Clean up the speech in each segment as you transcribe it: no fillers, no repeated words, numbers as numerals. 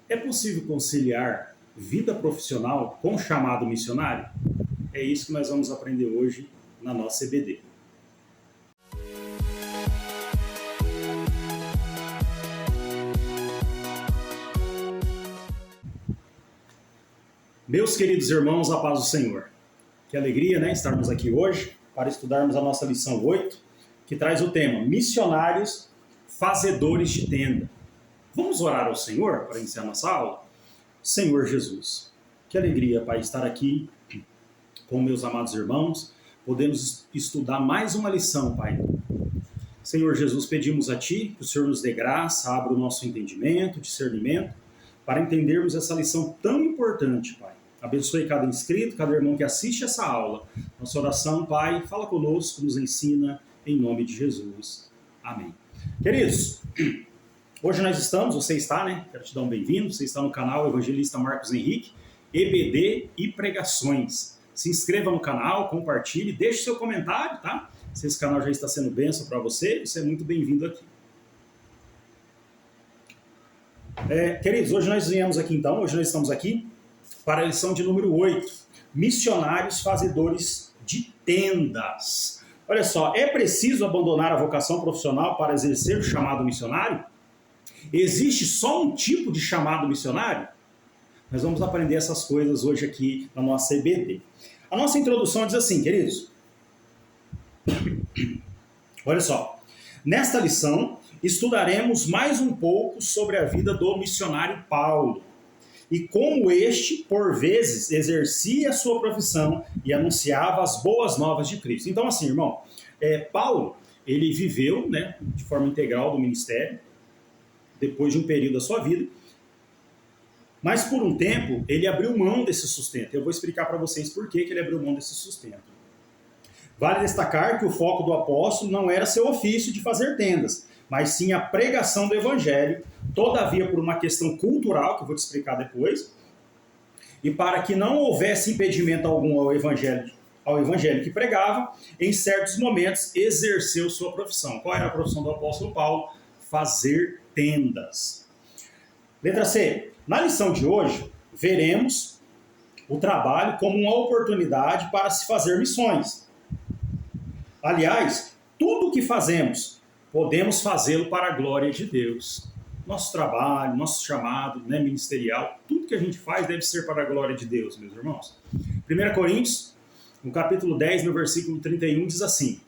É possível conciliar vida profissional com chamado missionário? É isso que nós vamos aprender hoje na nossa EBD. Meus queridos irmãos, a paz do Senhor. Que alegria, né, estarmos aqui hoje para estudarmos a nossa lição 8, que traz o tema Missionários Fazedores de Tenda. Vamos orar ao Senhor para iniciar nossa aula? Senhor Jesus, que alegria, Pai, estar aqui com meus amados irmãos. Podemos estudar mais uma lição, Pai. Senhor Jesus, pedimos a Ti que o Senhor nos dê graça, abra o nosso entendimento, discernimento, para entendermos essa lição tão importante, Pai. Abençoe cada inscrito, cada irmão que assiste essa aula. Nossa oração, Pai, fala conosco, nos ensina, em nome de Jesus. Amém. Queridos, hoje nós estamos, você está, né? Quero te dar um bem-vindo, você está no canal Evangelista Marcos Henrique, EBD e Pregações. Se inscreva no canal, compartilhe, deixe seu comentário, tá? Se esse canal já está sendo bênção para você, você é muito bem-vindo aqui. Queridos, hoje nós estamos aqui para a lição de número 8, Missionários Fazedores de Tendas. Olha só, é preciso abandonar a vocação profissional para exercer o chamado missionário? Existe só um tipo de chamado missionário? Nós vamos aprender essas coisas hoje aqui na nossa EBD. A nossa introdução diz assim, queridos. Olha só, nesta lição estudaremos mais um pouco sobre a vida do missionário Paulo e como este, por vezes, exercia a sua profissão e anunciava as boas novas de Cristo. Então, assim, irmão, Paulo, ele viveu, né, de forma integral do ministério, depois de um período da sua vida, mas por um tempo ele abriu mão desse sustento. Eu vou explicar para vocês por que ele abriu mão desse sustento. Vale destacar que o foco do apóstolo não era seu ofício de fazer tendas, mas sim a pregação do evangelho, todavia por uma questão cultural, que eu vou te explicar depois, e para que não houvesse impedimento algum ao evangelho que pregava, em certos momentos exerceu sua profissão. Qual era a profissão do apóstolo Paulo? Fazer tendas. Letra C. Na lição de hoje, veremos o trabalho como uma oportunidade para se fazer missões. Aliás, tudo o que fazemos, podemos fazê-lo para a glória de Deus. Nosso trabalho, nosso chamado, né, ministerial, tudo que a gente faz deve ser para a glória de Deus, meus irmãos. 1 Coríntios, no capítulo 10, no versículo 31, diz assim: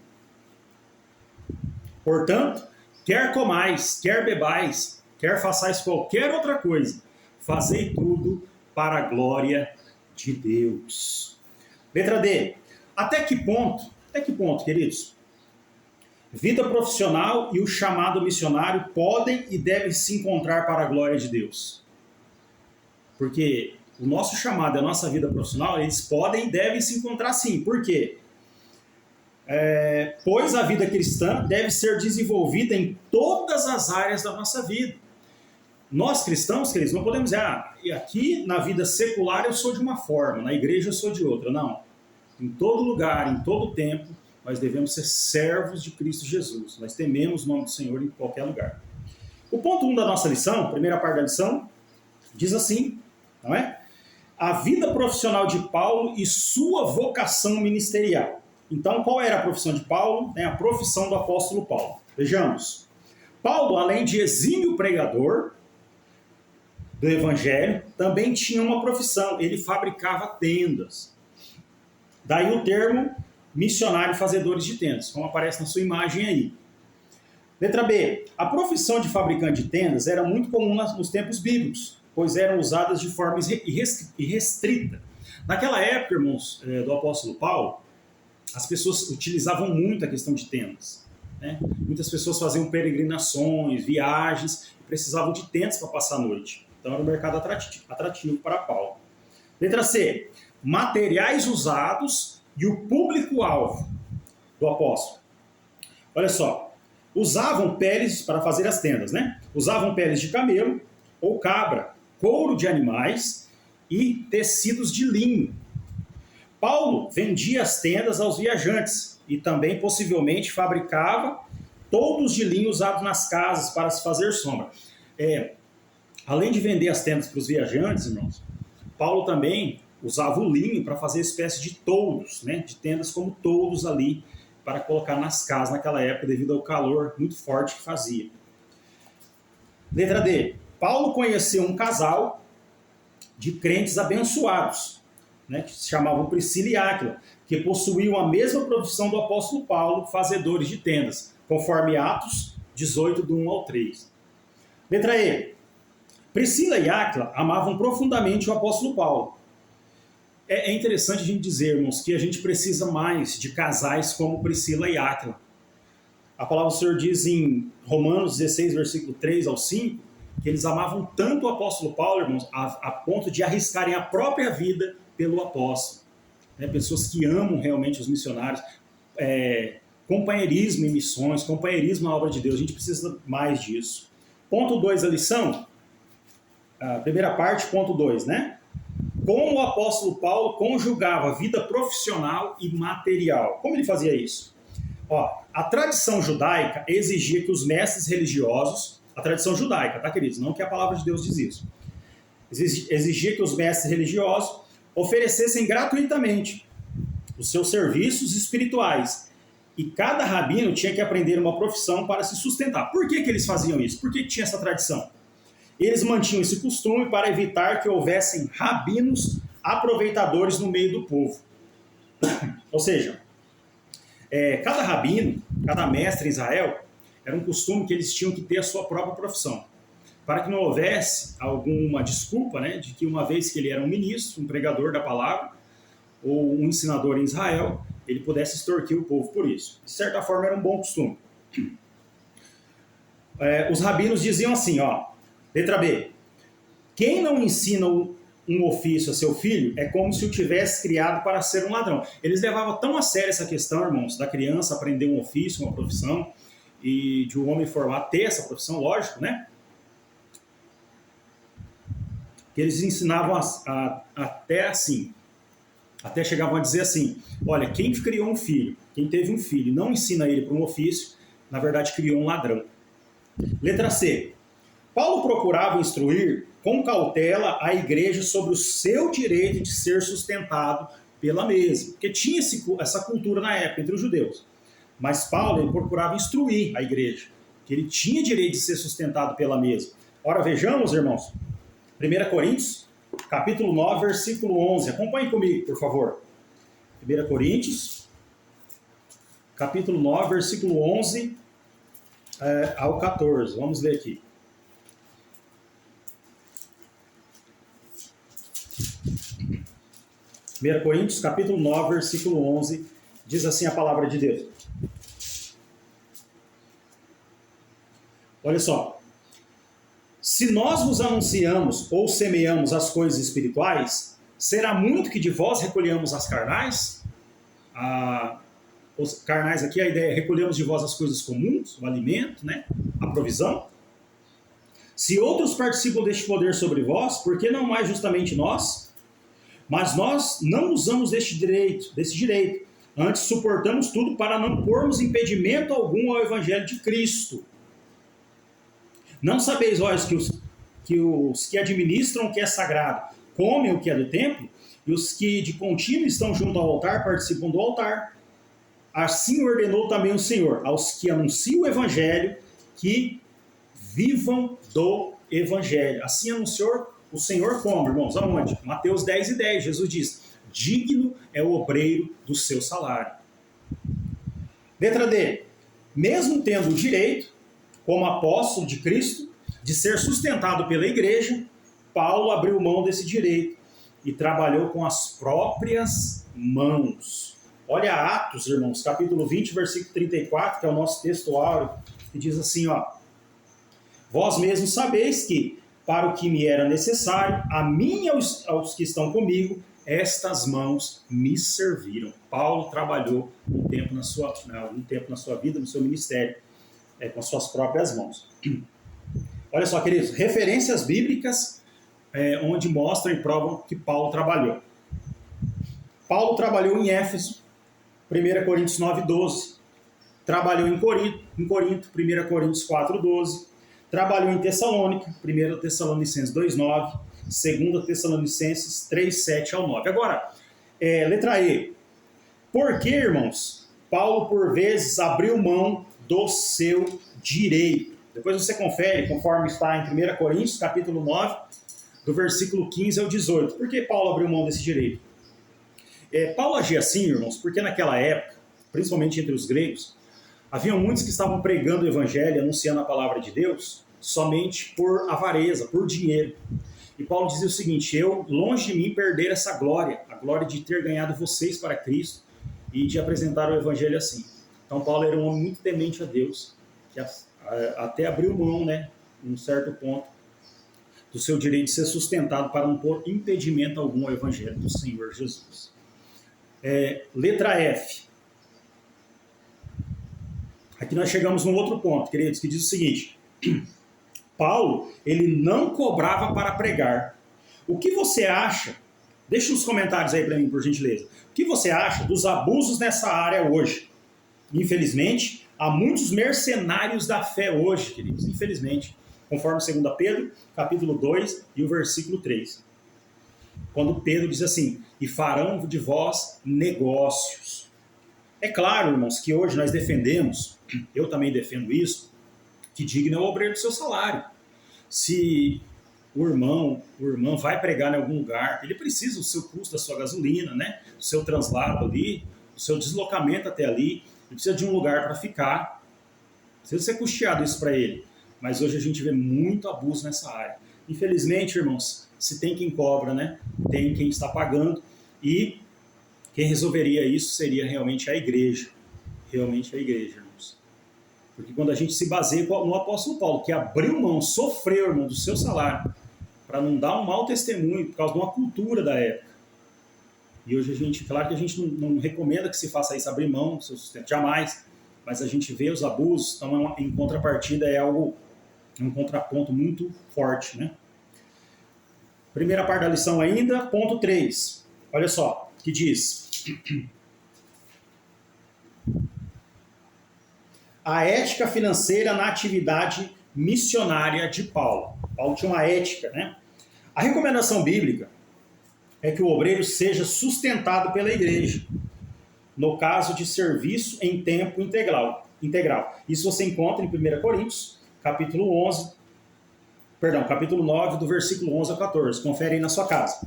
Portanto, quer comais, quer bebais, quer façais qualquer outra coisa, fazei tudo para a glória de Deus. Letra D. Até que ponto, queridos, vida profissional e o chamado missionário podem e devem se encontrar para a glória de Deus? Porque o nosso chamado e a nossa vida profissional, eles podem e devem se encontrar sim. Por quê? Pois a vida cristã deve ser desenvolvida em todas as áreas da nossa vida. Nós cristãos, queridos, não podemos dizer, aqui na vida secular eu sou de uma forma, na igreja eu sou de outra. Não. Em todo lugar, em todo tempo, nós devemos ser servos de Cristo Jesus. Nós tememos o nome do Senhor em qualquer lugar. O ponto 1 da nossa lição, a primeira parte da lição, diz assim, não é? A vida profissional de Paulo e sua vocação ministerial. Então, qual era a profissão de Paulo? A profissão do apóstolo Paulo. Vejamos. Paulo, além de exímio pregador do evangelho, também tinha uma profissão. Ele fabricava tendas. Daí o termo missionário fazedores de tendas, como aparece na sua imagem aí. Letra B. A profissão de fabricante de tendas era muito comum nos tempos bíblicos, pois eram usadas de forma irrestrita. Naquela época, irmãos, do apóstolo Paulo, as pessoas utilizavam muito a questão de tendas. Né? Muitas pessoas faziam peregrinações, viagens, e precisavam de tendas para passar a noite. Então era um mercado atrativo para Paulo. Letra C. Materiais usados e o público-alvo do apóstolo. Olha só, usavam peles para fazer as tendas, né? Usavam peles de camelo ou cabra, couro de animais e tecidos de linho. Paulo vendia as tendas aos viajantes e também possivelmente fabricava toldos de linho usados nas casas para se fazer sombra. Além de vender as tendas para os viajantes, irmãos, Paulo também usava o linho para fazer espécie de toldos, né? De tendas como toldos ali, para colocar nas casas naquela época, devido ao calor muito forte que fazia. Letra D. Paulo conheceu um casal de crentes abençoados, né, que se chamavam Priscila e Áquila, que possuíam a mesma profissão do apóstolo Paulo, fazedores de tendas, conforme Atos 18, do 1 ao 3. Letra E. Priscila e Áquila amavam profundamente o apóstolo Paulo. É interessante a gente dizer, irmãos, que a gente precisa mais de casais como Priscila e Áquila. A palavra do Senhor diz em Romanos 16, versículo 3 ao 5, que eles amavam tanto o apóstolo Paulo, irmãos, a ponto de arriscarem a própria vida pelo apóstolo. Né? Pessoas que amam realmente os missionários, companheirismo em missões, companheirismo na obra de Deus. A gente precisa mais disso. Ponto 2 da lição, a primeira parte, ponto 2, né? Como o apóstolo Paulo conjugava vida profissional e material. Como ele fazia isso? A tradição judaica exigia que os mestres religiosos, a tradição judaica, tá, queridos? Não que a palavra de Deus diz isso. Exigia que os mestres religiosos oferecessem gratuitamente os seus serviços espirituais. E cada rabino tinha que aprender uma profissão para se sustentar. Por que eles faziam isso? Por que tinha essa tradição? Eles mantinham esse costume para evitar que houvessem rabinos aproveitadores no meio do povo. Ou seja, cada rabino, cada mestre em Israel, era um costume que eles tinham que ter a sua própria profissão. Para que não houvesse alguma desculpa, né, de que uma vez que ele era um ministro, um pregador da palavra, ou um ensinador em Israel, ele pudesse extorquir o povo por isso. De certa forma, era um bom costume. Os rabinos diziam assim, letra B, quem não ensina um ofício a seu filho é como se o tivesse criado para ser um ladrão. Eles levavam tão a sério essa questão, irmãos, da criança aprender um ofício, uma profissão, e de um homem formar ter essa profissão, lógico, né? Que eles ensinavam até assim, até chegavam a dizer assim, olha, quem criou um filho, quem teve um filho e não ensina ele para um ofício, na verdade criou um ladrão. Letra C. Paulo procurava instruir com cautela a igreja sobre o seu direito de ser sustentado pela mesa, porque tinha essa cultura na época entre os judeus. Mas Paulo ele procurava instruir a igreja, que ele tinha direito de ser sustentado pela mesa. Ora, vejamos, irmãos, 1 Coríntios, capítulo 9, versículo 11. Acompanhe comigo, por favor. 1 Coríntios, capítulo 9, versículo 11 ao 14. Vamos ler aqui. 1 Coríntios, capítulo 9, versículo 11, diz assim a palavra de Deus. Olha só. Se nós vos anunciamos ou semeamos as coisas espirituais, será muito que de vós recolhamos as carnais? Os carnais aqui, a ideia é recolhemos de vós as coisas comuns, o alimento, né? A provisão. Se outros participam deste poder sobre vós, por que não mais justamente nós? Mas nós não usamos desse direito. Antes suportamos tudo para não pormos impedimento algum ao evangelho de Cristo. Não sabeis, vós, que os que administram o que é sagrado comem o que é do templo, e os que de contínuo estão junto ao altar participam do altar? Assim ordenou também o Senhor aos que anunciam o evangelho que vivam do evangelho. Assim anunciou o Senhor como, irmãos? Aonde? Mateus 10 e 10, Jesus diz, digno é o obreiro do seu salário. Letra D. Mesmo tendo o direito, como apóstolo de Cristo, de ser sustentado pela igreja, Paulo abriu mão desse direito e trabalhou com as próprias mãos. Olha Atos, irmãos, capítulo 20, versículo 34, que é o nosso texto áureo, que diz assim, vós mesmos sabeis que, para o que me era necessário, a mim e aos que estão comigo, estas mãos me serviram. Paulo trabalhou algum tempo na sua vida, no seu ministério, com as suas próprias mãos. Olha só, queridos, referências bíblicas onde mostram e provam que Paulo trabalhou. Paulo trabalhou em Éfeso, 1 Coríntios 9, 12. Trabalhou em Corinto, 1 Coríntios 4, 12. trabalhou em Tessalônica, 1 Tessalonicenses 2:9, 2 Tessalonicenses 3:7 ao 9. Agora, letra E. Por que, irmãos, Paulo por vezes abriu mão do seu direito? Depois você confere, conforme está em 1 Coríntios, capítulo 9, do versículo 15 ao 18. Por que Paulo abriu mão desse direito? Paulo agia assim, irmãos, porque naquela época, principalmente entre os gregos, haviam muitos que estavam pregando o evangelho, anunciando a palavra de Deus, somente por avareza, por dinheiro. E Paulo dizia o seguinte: eu, longe de mim, perder essa glória, a glória de ter ganhado vocês para Cristo e de apresentar o evangelho assim. Então Paulo era um homem muito temente a Deus, que até abriu mão, né, em um certo ponto, do seu direito de ser sustentado para não pôr impedimento algum ao evangelho do Senhor Jesus. Letra F. Aqui nós chegamos num outro ponto, queridos, que diz o seguinte: Paulo, ele não cobrava para pregar. O que você acha? Deixa nos comentários aí para mim, por gentileza. O que você acha dos abusos nessa área hoje? Infelizmente, há muitos mercenários da fé hoje, queridos, infelizmente. Conforme 2 Pedro, capítulo 2 e o versículo 3. Quando Pedro diz assim: e farão de vós negócios. É claro, irmãos, que hoje nós defendemos, eu também defendo isso, que digno é o obreiro do seu salário. Se o irmão vai pregar em algum lugar, ele precisa do seu custo da sua gasolina, né? Do seu translado ali, do seu deslocamento até ali, ele precisa de um lugar para ficar, precisa ser custeado isso para ele. Mas hoje a gente vê muito abuso nessa área. Infelizmente, irmãos, se tem quem cobra, né? Tem quem está pagando, e quem resolveria isso seria realmente a igreja. Realmente a igreja, irmãos. Porque quando a gente se baseia no apóstolo Paulo, que abriu mão, sofreu, irmão, do seu salário, para não dar um mau testemunho, por causa de uma cultura da época. E hoje a gente, claro que a gente não recomenda que se faça isso, abrir mão do seu sustento, jamais. Mas a gente vê os abusos, então em contrapartida é um contraponto muito forte, né? Primeira parte da lição ainda, ponto 3. Olha só, que diz: a ética financeira na atividade missionária de Paulo. Paulo tinha uma ética, né? A recomendação bíblica é que o obreiro seja sustentado pela igreja, no caso de serviço em tempo integral. Isso você encontra em 1 Coríntios, capítulo 9, do versículo 11 a 14. Confere aí na sua casa.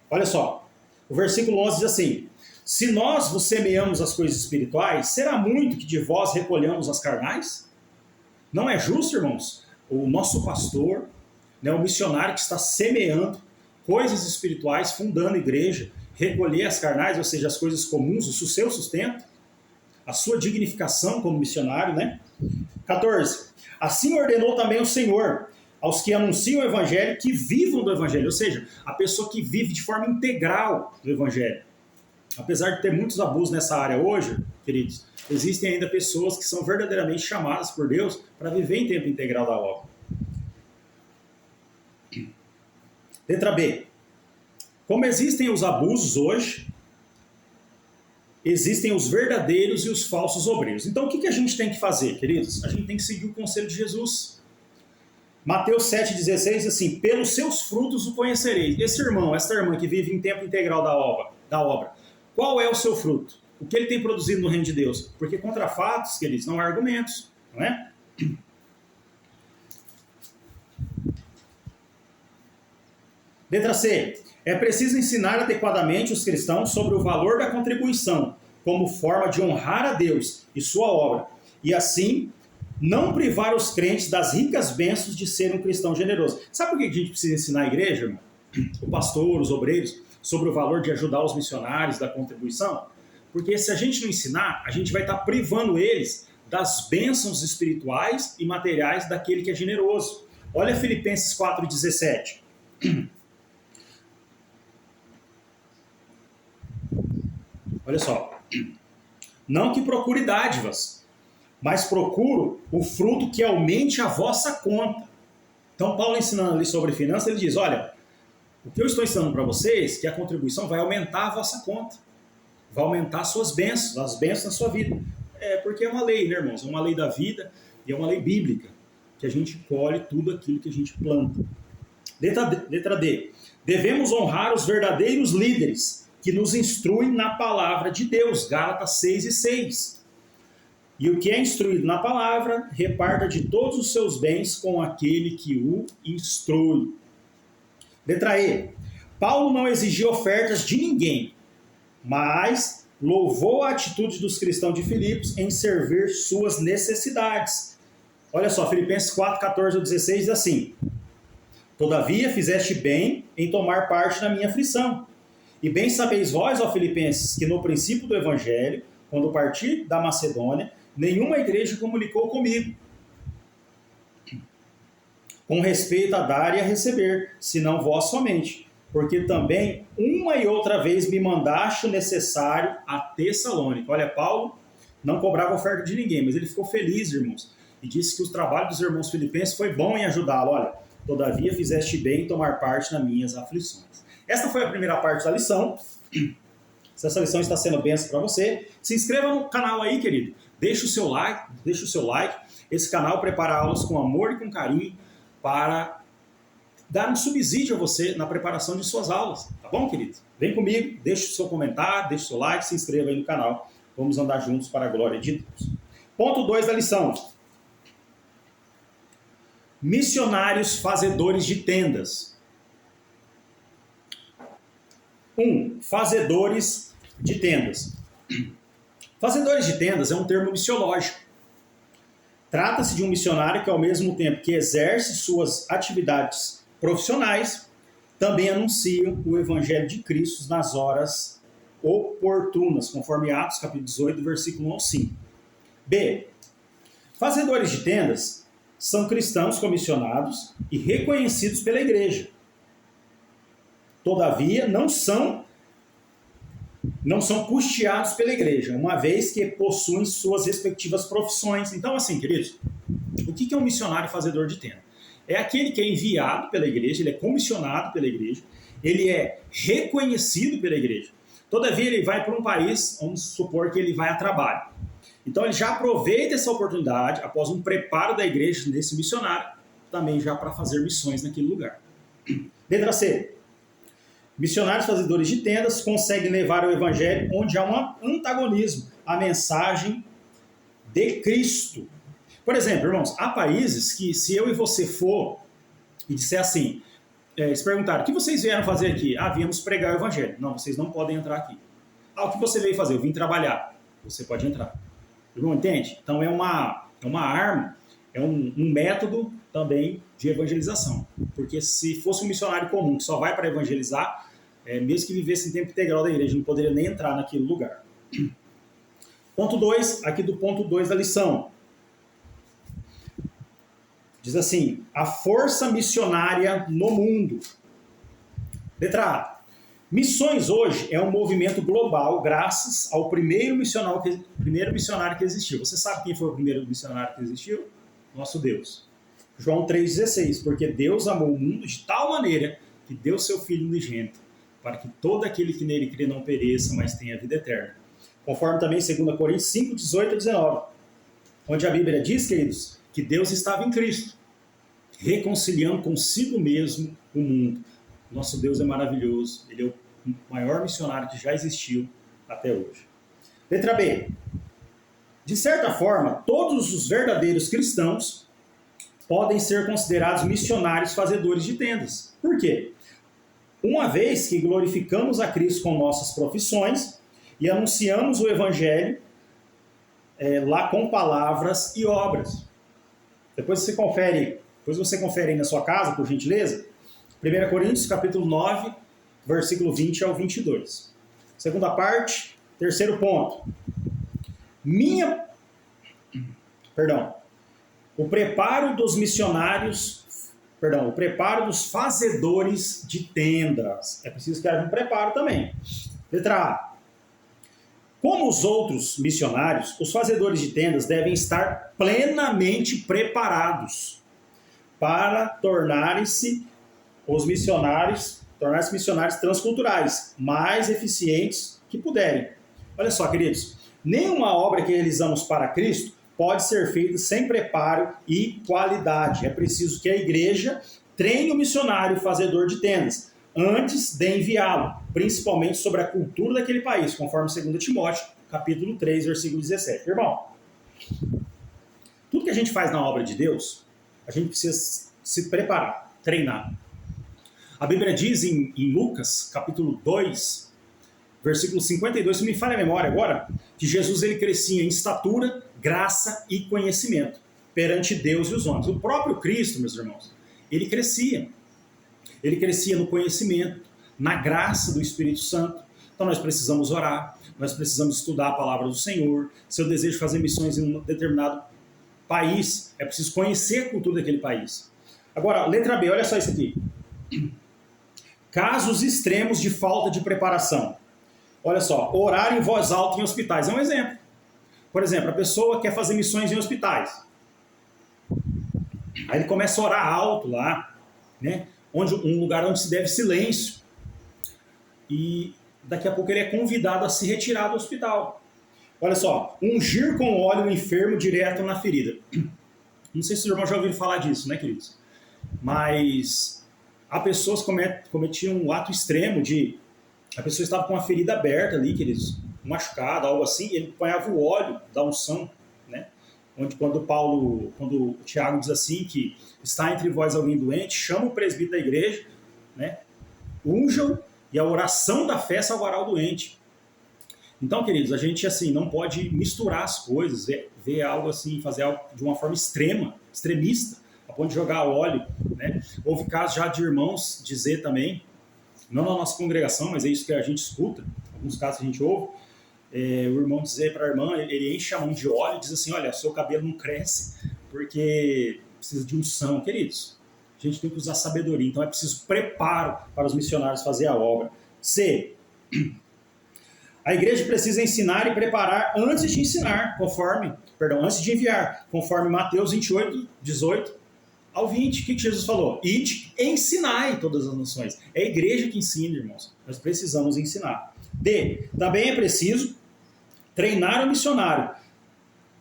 Olha só, o versículo 11 diz assim: se nós vos semeamos as coisas espirituais, será muito que de vós recolhamos as carnais? Não é justo, irmãos, o nosso pastor, né, o missionário que está semeando coisas espirituais, fundando igreja, recolher as carnais, ou seja, as coisas comuns, o seu sustento, a sua dignificação como missionário, né? 14. Assim ordenou também o Senhor aos que anunciam o evangelho que vivam do evangelho, ou seja, a pessoa que vive de forma integral do evangelho. Apesar de ter muitos abusos nessa área hoje, queridos, existem ainda pessoas que são verdadeiramente chamadas por Deus para viver em tempo integral da obra. Letra B. Como existem os abusos hoje, existem os verdadeiros e os falsos obreiros. Então o que a gente tem que fazer, queridos? A gente tem que seguir o conselho de Jesus. Mateus 7,16 diz assim: pelos seus frutos o conhecereis. Esse irmão, essa irmã que vive em tempo integral da obra, qual é o seu fruto? O que ele tem produzido no reino de Deus? Porque contra fatos, queridos, não há argumentos, não é? Letra C. É preciso ensinar adequadamente os cristãos sobre o valor da contribuição, como forma de honrar a Deus e sua obra, e assim não privar os crentes das ricas bênçãos de ser um cristão generoso. Sabe por que a gente precisa ensinar a igreja, irmão? O pastor, os obreiros, sobre o valor de ajudar os missionários, da contribuição? Porque se a gente não ensinar, a gente vai estar privando eles das bênçãos espirituais e materiais daquele que é generoso. Olha Filipenses 4,17. Olha só, não que procure dádivas, mas procuro o fruto que aumente a vossa conta. Então Paulo ensinando ali sobre finanças, ele diz, olha, o que eu estou ensinando para vocês é que a contribuição vai aumentar a vossa conta, vai aumentar as suas bênçãos, as bênçãos na sua vida. Porque é uma lei, né, irmãos? É uma lei da vida, E é uma lei bíblica, que a gente colhe tudo aquilo que a gente planta. Letra D. Devemos honrar os verdadeiros líderes que nos instruem na palavra de Deus. Gálatas 6:6. E o que é instruído na palavra, reparta de todos os seus bens com aquele que o instrui. Letra E. Paulo não exigiu ofertas de ninguém, mas louvou a atitude dos cristãos de Filipos em servir suas necessidades. Olha só, Filipenses 4:14-16 diz assim: Todavia fizeste bem em tomar parte na minha aflição. E bem sabeis vós, ó Filipenses, que no princípio do Evangelho, quando parti da Macedônia, nenhuma igreja comunicou comigo com respeito a dar e a receber, senão vós somente. Porque também uma e outra vez me mandaste o necessário a Tessalônica. Olha, Paulo não cobrava oferta de ninguém, mas ele ficou feliz, irmãos, e disse que o trabalho dos irmãos filipenses foi bom em ajudá-lo. Olha, todavia fizeste bem em tomar parte nas minhas aflições. Esta foi a primeira parte da lição. Se essa lição está sendo bênção para você, se inscreva no canal aí, querido. Deixa o seu like. Esse canal prepara aulas com amor e com carinho para dar um subsídio a você na preparação de suas aulas. Tá bom, querido? Vem comigo, deixa o seu comentário, deixa o seu like, se inscreva aí no canal. Vamos andar juntos para a glória de Deus. Ponto 2 da lição. Missionários fazedores de tendas. 1. Fazedores de tendas. Fazedores de tendas é um termo missiológico. Trata-se de um missionário que, ao mesmo tempo que exerce suas atividades profissionais, também anuncia o Evangelho de Cristo nas horas oportunas, conforme Atos capítulo 18, versículo 1 ao 5. B. Fazedores de tendas são cristãos comissionados e reconhecidos pela igreja. Todavia, não são custeados pela igreja, uma vez que possuem suas respectivas profissões. Então, assim, queridos, o que é um missionário fazedor de tenda? É aquele que é enviado pela igreja, ele é comissionado pela igreja, ele é reconhecido pela igreja. Todavia, ele vai para um país, vamos supor que ele vai a trabalho. Então, ele já aproveita essa oportunidade, após um preparo da igreja nesse missionário, também já para fazer missões naquele lugar. Letra C. Missionários fazedores de tendas conseguem levar o evangelho onde há um antagonismo à mensagem de Cristo. Por exemplo, irmãos, há países que se eu e você for e disser assim, eles perguntaram, o que vocês vieram fazer aqui? Ah, viemos pregar o evangelho. Não, vocês não podem entrar aqui. Ah, o que você veio fazer? Eu vim trabalhar. Você pode entrar. Irmão, entende? Então é uma arma, é um método também de evangelização. Porque se fosse um missionário comum que só vai para evangelizar, mesmo que vivesse em tempo integral da igreja, não poderia nem entrar naquele lugar. Ponto 2, aqui do ponto 2 da lição. Diz assim, a força missionária no mundo. Letra A. Missões hoje é um movimento global graças ao primeiro missionário que existiu. Você sabe quem foi o primeiro missionário que existiu? Nosso Deus. João 3,16. Porque Deus amou o mundo de tal maneira que deu seu Filho unigênito, para que todo aquele que nele crê não pereça, mas tenha vida eterna. Conforme também 2 Coríntios 5, 18 a 19. Onde a Bíblia diz, queridos, que Deus estava em Cristo, reconciliando consigo mesmo o mundo. Nosso Deus é maravilhoso. Ele é o maior missionário que já existiu até hoje. Letra B. De certa forma, todos os verdadeiros cristãos podem ser considerados missionários fazedores de tendas. Por quê? Uma vez que glorificamos a Cristo com nossas profissões e anunciamos o Evangelho lá com palavras e obras. Depois você confere aí na sua casa, por gentileza, 1 Coríntios, capítulo 9, versículo 20 ao 22. Segunda parte, terceiro ponto. O preparo dos fazedores de tendas. É preciso que haja um preparo também. Letra A. Como os outros missionários, os fazedores de tendas devem estar plenamente preparados para tornarem-se missionários transculturais, mais eficientes que puderem. Olha só, queridos, nenhuma obra que realizamos para Cristo pode ser feita sem preparo e qualidade. É preciso que a igreja treine o missionário fazedor de tendas antes de enviá-lo, principalmente sobre a cultura daquele país, conforme 2 Timóteo, capítulo 3, versículo 17. Irmão, tudo que a gente faz na obra de Deus, a gente precisa se preparar, treinar. A Bíblia diz em Lucas, capítulo 2, versículo 52, se me falha a memória agora, que Jesus ele crescia em estatura, graça e conhecimento perante Deus e os homens. O próprio Cristo, meus irmãos, ele crescia no conhecimento, na graça do Espírito Santo. Então nós precisamos orar, nós precisamos estudar a palavra do Senhor. Se eu desejo fazer missões em um determinado país, é preciso conhecer a cultura daquele país. Agora, letra B, olha só isso aqui. Casos extremos de falta de preparação. Olha só, orar em voz alta em hospitais é um exemplo. Por exemplo, a pessoa quer fazer missões em hospitais. Aí ele começa a orar alto lá, né? Um lugar onde se deve silêncio. E daqui a pouco ele é convidado a se retirar do hospital. Olha só, ungir com óleo o enfermo direto na ferida. Não sei se os irmãos já ouviram falar disso, né, queridos? Mas há pessoas que cometiam um ato extremo de... A pessoa estava com uma ferida aberta ali, queridos, machucada, algo assim, e ele apanhava o óleo da unção, né? Quando o Tiago diz assim, que está entre vós alguém doente, chama o presbítero da igreja, né? Unjam e a oração da fé salvará o doente. Então, queridos, a gente assim não pode misturar as coisas, ver algo assim, fazer algo de uma forma extremista, a ponto de jogar óleo, né? Houve casos já de irmãos dizer também, não na nossa congregação, mas é isso que a gente escuta, alguns casos que a gente ouve, o irmão dizer para a irmã, ele enche a mão de óleo e diz assim, olha, seu cabelo não cresce porque precisa de unção. Queridos, a gente tem que usar sabedoria, então é preciso preparo para os missionários fazer a obra. C. A igreja precisa ensinar e preparar antes de antes de enviar, conforme Mateus 28, 18 ao 20. O que Jesus falou? Ide, ensinai todas as nações. É a igreja que ensina, irmãos. Nós precisamos ensinar. D. Também é preciso treinar o missionário.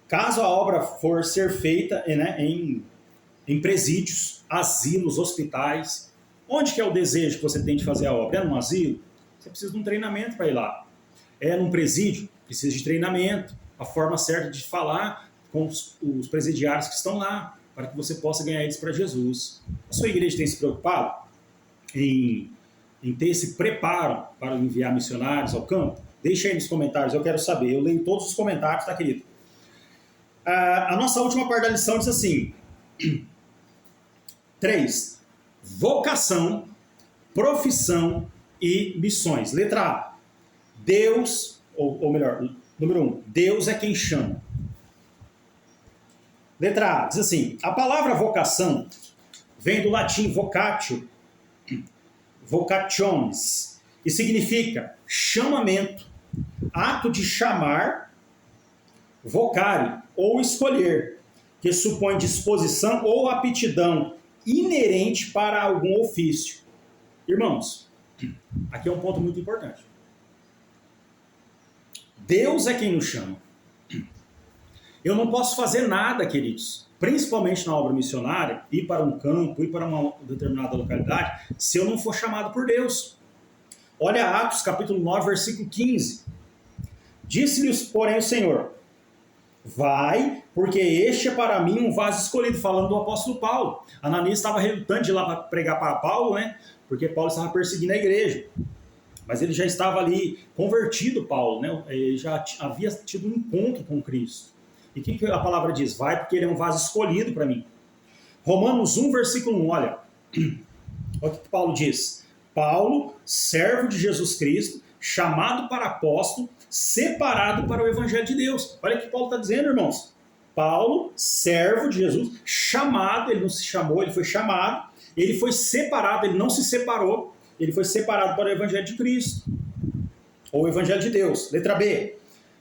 Caso a obra for ser feita, né, em presídios, asilos, hospitais. Onde que é o desejo que você tem de fazer a obra? É num asilo? Você precisa de um treinamento para ir lá. É num presídio? Precisa de treinamento. A forma certa de falar com os presidiários que estão lá, para que você possa ganhar eles para Jesus. A sua igreja tem se preocupado em ter esse preparo para enviar missionários ao campo? Deixa aí nos comentários, eu quero saber. Eu leio todos os comentários, tá, querido? A nossa última parte da lição diz assim: 3. Vocação, profissão e missões. Letra A. Deus, ou melhor, número 1. Deus é quem chama. Letra A. Diz assim: a palavra vocação vem do latim vocatio, vocationes, e significa chamamento, ato de chamar, vocare, ou escolher, que supõe disposição ou aptidão inerente para algum ofício. Irmãos, aqui é um ponto muito importante. Deus é quem nos chama. Eu não posso fazer nada, queridos, principalmente na obra missionária, ir para um campo, ir para uma determinada localidade, se eu não for chamado por Deus. Olha Atos, capítulo 9, versículo 15. Disse-lhes, porém, o Senhor: vai, porque este é para mim um vaso escolhido, falando do apóstolo Paulo. Ananias estava relutante de ir lá para pregar para Paulo, né? Porque Paulo estava perseguindo a igreja. Mas ele já estava ali convertido, Paulo, né? Ele já havia tido um encontro com Cristo. E o que a palavra diz? Vai, porque ele é um vaso escolhido para mim. Romanos 1, versículo 1, olha. Olha o que Paulo diz. Paulo, servo de Jesus Cristo, chamado para apóstolo, separado para o evangelho de Deus. Olha o que Paulo está dizendo, irmãos. Paulo, servo de Jesus, chamado, ele não se chamou, ele foi chamado, ele foi separado, ele não se separou, ele foi separado para o evangelho de Cristo, ou o evangelho de Deus. Letra B.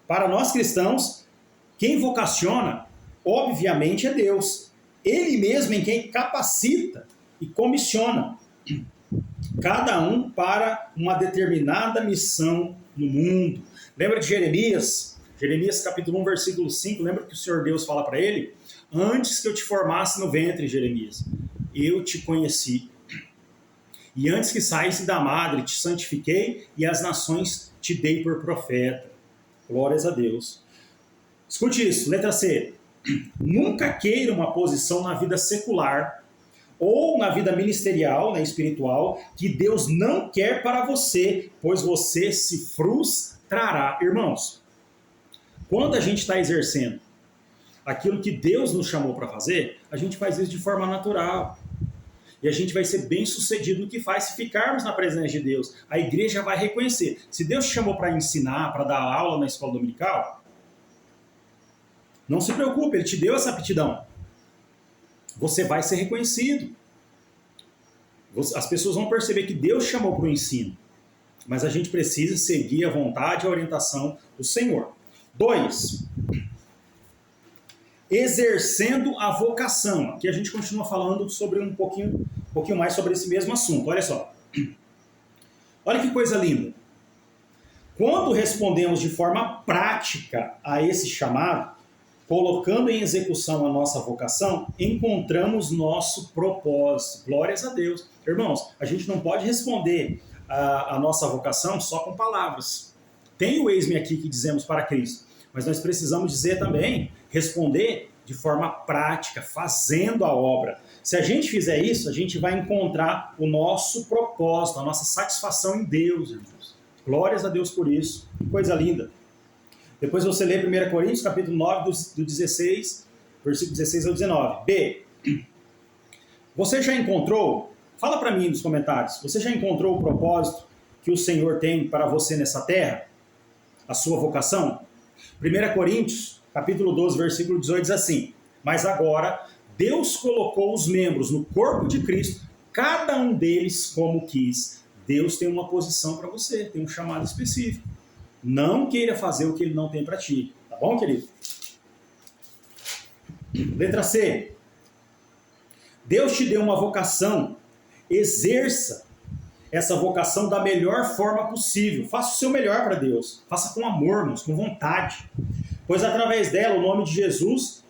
Para nós cristãos, quem vocaciona, obviamente, é Deus. Ele mesmo em quem capacita e comissiona cada um para uma determinada missão no mundo. Lembra de Jeremias, Jeremias capítulo 1, versículo 5, lembra que o Senhor Deus fala para ele? Antes que eu te formasse no ventre, Jeremias, eu te conheci. E antes que saísse da madre, te santifiquei e as nações te dei por profeta. Glórias a Deus. Escute isso, letra C. Nunca queira uma posição na vida secular ou na vida ministerial, né, espiritual, que Deus não quer para você, pois você se frustrará. Irmãos, quando a gente está exercendo aquilo que Deus nos chamou para fazer, a gente faz isso de forma natural. E a gente vai ser bem sucedido no que faz se ficarmos na presença de Deus. A igreja vai reconhecer. Se Deus te chamou para ensinar, para dar aula na escola dominical, não se preocupe, Ele te deu essa aptidão. Você vai ser reconhecido. As pessoas vão perceber que Deus chamou para o ensino. Mas a gente precisa seguir a vontade e a orientação do Senhor. 2. Exercendo a vocação. Aqui a gente continua falando sobre um pouquinho mais sobre esse mesmo assunto. Olha só. Olha que coisa linda. Quando respondemos de forma prática a esse chamado, colocando em execução a nossa vocação, encontramos nosso propósito. Glórias a Deus. Irmãos, a gente não pode responder a nossa vocação só com palavras. Tem o eis-me aqui que dizemos para Cristo, mas nós precisamos dizer também, responder de forma prática, fazendo a obra. Se a gente fizer isso, a gente vai encontrar o nosso propósito, a nossa satisfação em Deus, irmãos. Glórias a Deus por isso. Que coisa linda. Depois você lê 1 Coríntios, capítulo 9, do 16, versículo 16 ao 19. B. Você já encontrou, fala para mim nos comentários, você já encontrou o propósito que o Senhor tem para você nessa terra? A sua vocação? 1 Coríntios, capítulo 12, versículo 18 diz assim: mas agora Deus colocou os membros no corpo de Cristo, cada um deles como quis. Deus tem uma posição para você, tem um chamado específico. Não queira fazer o que Ele não tem para ti. Tá bom, querido? Letra C. Deus te deu uma vocação. Exerça essa vocação da melhor forma possível. Faça o seu melhor para Deus. Faça com amor, irmãos, com vontade. Pois através dela, o nome de Jesus,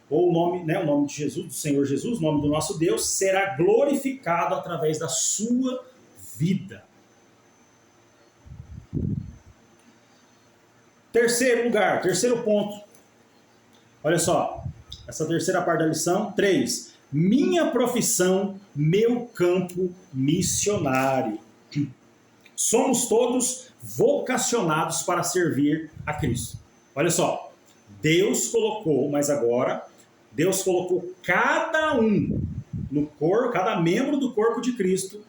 ou o nome de Jesus, do Senhor Jesus, o nome do nosso Deus, será glorificado através da sua vida. Terceiro ponto. Olha só, essa terceira parte da lição. 3. Minha profissão, meu campo missionário. Somos todos vocacionados para servir a Cristo. Olha só, Deus colocou cada um no corpo, cada membro do corpo de Cristo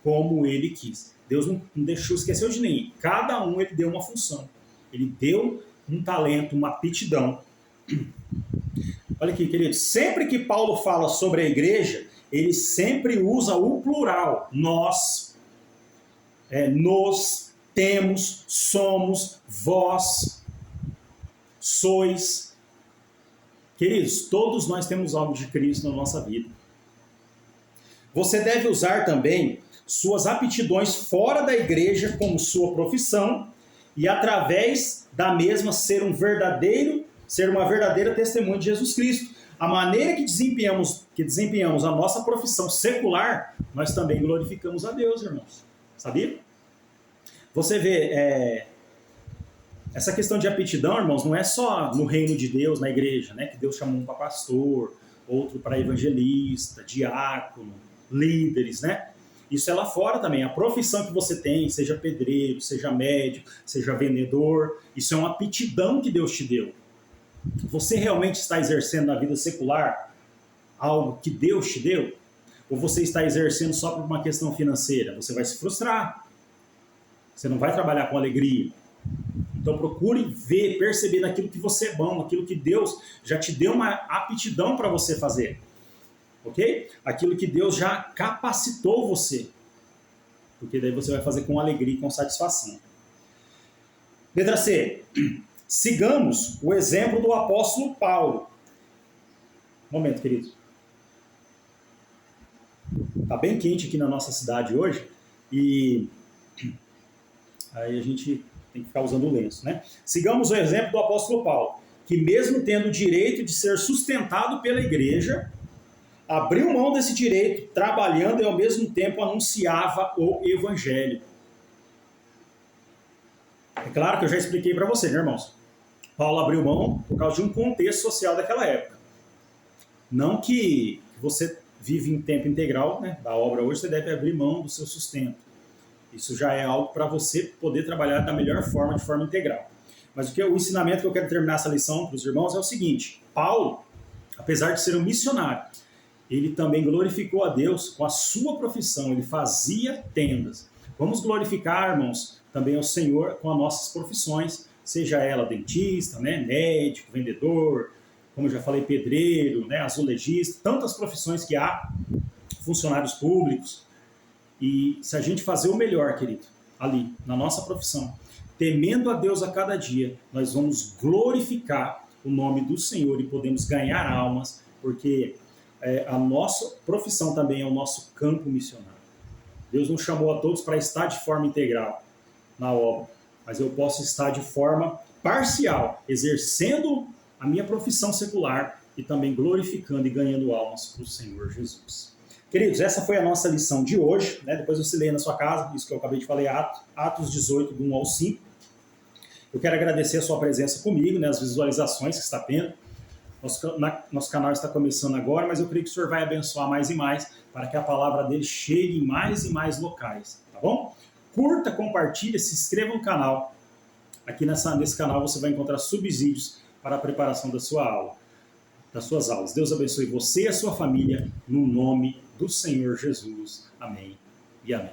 como Ele quis. Deus não esqueceu de ninguém. Cada um Ele deu uma função. Ele deu um talento, uma aptidão. Olha aqui, querido. Sempre que Paulo fala sobre a igreja, ele sempre usa o plural. Nós, nos, temos, somos, vós, sois. Queridos, todos nós temos algo de Cristo na nossa vida. Você deve usar também suas aptidões fora da igreja como sua profissão e através da mesma ser uma verdadeira testemunha de Jesus Cristo. A maneira que desempenhamos a nossa profissão secular, nós também glorificamos a Deus, irmãos. Sabia? Você vê, essa questão de aptidão, irmãos, não é só no reino de Deus, na igreja, né? Que Deus chamou um para pastor, outro para evangelista, diácono, líderes, né? Isso é lá fora também. A profissão que você tem, seja pedreiro, seja médico, seja vendedor, isso é uma aptidão que Deus te deu. Você realmente está exercendo na vida secular algo que Deus te deu? Ou você está exercendo só por uma questão financeira? Você vai se frustrar. Você não vai trabalhar com alegria. Então procure ver, perceber naquilo que você é bom, aquilo que Deus já te deu uma aptidão para você fazer. Ok? Aquilo que Deus já capacitou você. Porque daí você vai fazer com alegria e com satisfação. Letra C. Sigamos o exemplo do apóstolo Paulo. Momento, querido. Está bem quente aqui na nossa cidade hoje. E aí a gente tem que ficar usando o lenço, né? Sigamos o exemplo do apóstolo Paulo, que mesmo tendo o direito de ser sustentado pela igreja, abriu mão desse direito, trabalhando e ao mesmo tempo anunciava o evangelho. É claro que eu já expliquei para você, né, irmãos? Paulo abriu mão por causa de um contexto social daquela época. Não que você vive em tempo integral, né, da obra hoje, você deve abrir mão do seu sustento. Isso já é algo para você poder trabalhar da melhor forma, de forma integral. Mas o ensinamento que eu quero terminar essa lição para os irmãos é o seguinte: Paulo, apesar de ser um missionário, ele também glorificou a Deus com a sua profissão, ele fazia tendas. Vamos glorificar, irmãos, também ao Senhor com as nossas profissões, seja ela dentista, né, médico, vendedor, como eu já falei, pedreiro, né, azulejista, tantas profissões que há, funcionários públicos. E se a gente fazer o melhor, querido, ali, na nossa profissão, temendo a Deus a cada dia, nós vamos glorificar o nome do Senhor e podemos ganhar almas, porque a nossa profissão também é o nosso campo missionário. Deus nos chamou a todos para estar de forma integral na obra, mas eu posso estar de forma parcial, exercendo a minha profissão secular e também glorificando e ganhando almas para o Senhor Jesus. Queridos, essa foi a nossa lição de hoje, né? Depois você lê na sua casa, isso que eu acabei de falar, Atos 18, do 1 ao 5. Eu quero agradecer a sua presença comigo, né? As visualizações que está tendo. Nosso canal está começando agora, mas eu creio que o Senhor vai abençoar mais e mais para que a palavra dele chegue em mais e mais locais, tá bom? Curta, compartilhe, se inscreva no canal. Aqui nesse canal você vai encontrar subsídios para a preparação da sua aula, das suas aulas. Deus abençoe você e a sua família, no nome do Senhor Jesus. Amém e amém.